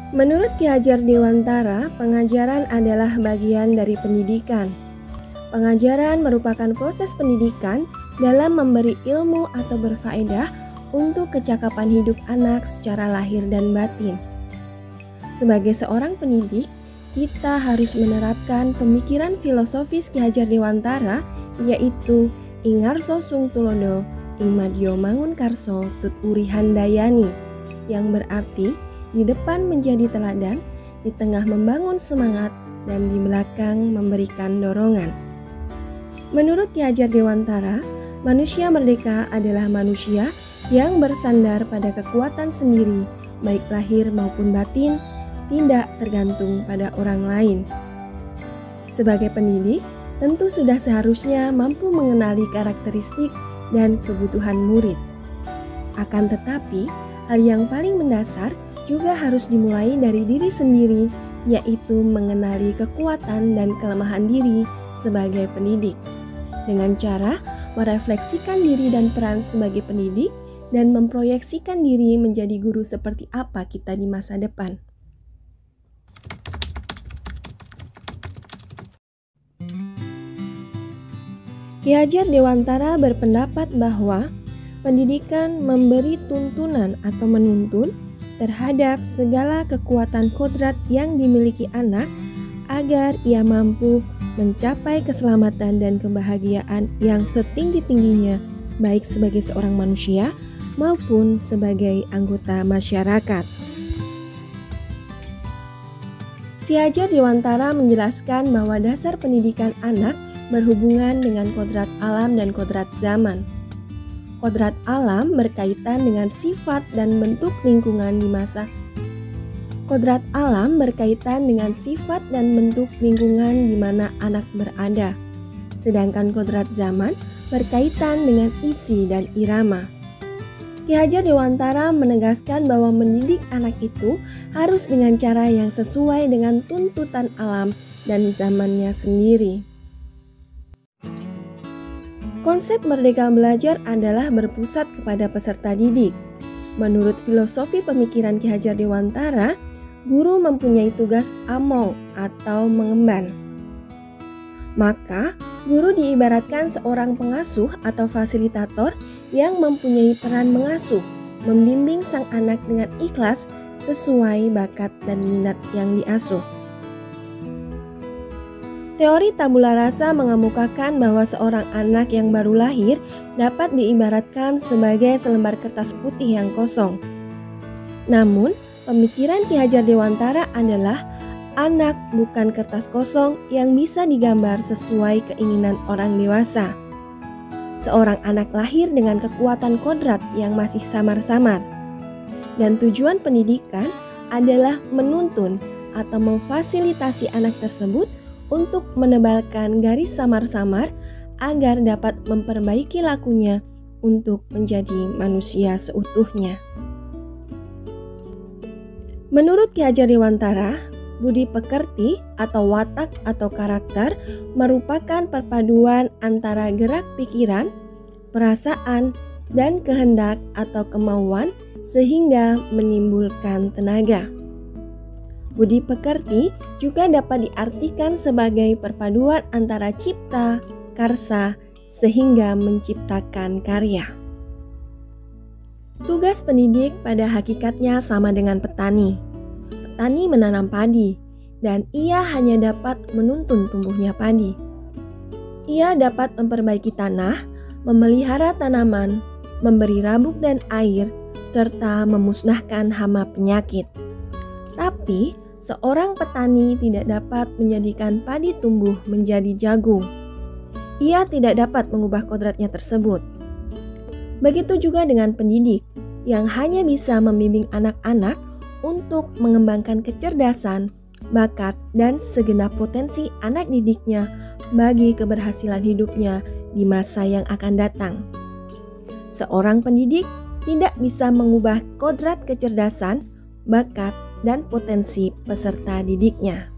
Menurut Ki Hajar Dewantara, pengajaran adalah bagian dari pendidikan. Pengajaran merupakan proses pendidikan dalam memberi ilmu atau berfaedah untuk kecakapan hidup anak secara lahir dan batin. Sebagai seorang pendidik, kita harus menerapkan pemikiran filosofis Ki Hajar Dewantara, yaitu Ingarso Sung Tulodo, Ing Madya Mangunkarso Tut Uri Handayani, yang berarti di depan menjadi teladan, di tengah membangun semangat, dan di belakang memberikan dorongan. Menurut Ki Hajar Dewantara, manusia merdeka adalah manusia yang bersandar pada kekuatan sendiri, baik lahir maupun batin, tidak tergantung pada orang lain. Sebagai pendidik, tentu sudah seharusnya mampu mengenali karakteristik dan kebutuhan murid. Akan tetapi, hal yang paling mendasar juga harus dimulai dari diri sendiri, yaitu mengenali kekuatan dan kelemahan diri sebagai pendidik, dengan cara merefleksikan diri dan peran sebagai pendidik dan memproyeksikan diri menjadi guru seperti apa kita di masa depan. Ki Hajar Dewantara berpendapat bahwa pendidikan memberi tuntunan atau menuntun terhadap segala kekuatan kodrat yang dimiliki anak agar ia mampu mencapai keselamatan dan kebahagiaan yang setinggi-tingginya, baik sebagai seorang manusia maupun sebagai anggota masyarakat. Ki Hajar Dewantara menjelaskan bahwa dasar pendidikan anak berhubungan dengan kodrat alam dan kodrat zaman. Kodrat alam berkaitan dengan sifat dan bentuk lingkungan di masa. Kodrat alam berkaitan dengan sifat dan bentuk lingkungan di mana anak berada. Sedangkan kodrat zaman berkaitan dengan isi dan irama. Ki Hajar Dewantara menegaskan bahwa mendidik anak itu harus dengan cara yang sesuai dengan tuntutan alam dan zamannya sendiri. Konsep merdeka belajar adalah berpusat kepada peserta didik. Menurut filosofi pemikiran Ki Hajar Dewantara, guru mempunyai tugas among atau mengemban. Maka, guru diibaratkan seorang pengasuh atau fasilitator yang mempunyai peran mengasuh, membimbing sang anak dengan ikhlas sesuai bakat dan minat yang diasuh. Teori tabula rasa mengemukakan bahwa seorang anak yang baru lahir dapat diibaratkan sebagai selembar kertas putih yang kosong. Namun, pemikiran Ki Hajar Dewantara adalah anak bukan kertas kosong yang bisa digambar sesuai keinginan orang dewasa. Seorang anak lahir dengan kekuatan kodrat yang masih samar-samar. Dan tujuan pendidikan adalah menuntun atau memfasilitasi anak tersebut untuk menebalkan garis samar-samar agar dapat memperbaiki lakunya untuk menjadi manusia seutuhnya. Menurut Ki Hajar Dewantara, budi pekerti atau watak atau karakter merupakan perpaduan antara gerak pikiran, perasaan, dan kehendak atau kemauan sehingga menimbulkan tenaga. Budi pekerti juga dapat diartikan sebagai perpaduan antara cipta, karsa, sehingga menciptakan karya. Tugas pendidik pada hakikatnya sama dengan petani. Petani menanam padi, dan ia hanya dapat menuntun tumbuhnya padi. Ia dapat memperbaiki tanah, memelihara tanaman, memberi rabuk dan air, serta memusnahkan hama penyakit. Tapi, seorang petani tidak dapat menjadikan padi tumbuh menjadi jagung. Ia tidak dapat mengubah kodratnya tersebut. Begitu juga dengan pendidik yang hanya bisa membimbing anak-anak untuk mengembangkan kecerdasan, bakat, dan segenap potensi anak didiknya bagi keberhasilan hidupnya di masa yang akan datang. Seorang pendidik tidak bisa mengubah kodrat kecerdasan, bakat, dan potensi peserta didiknya.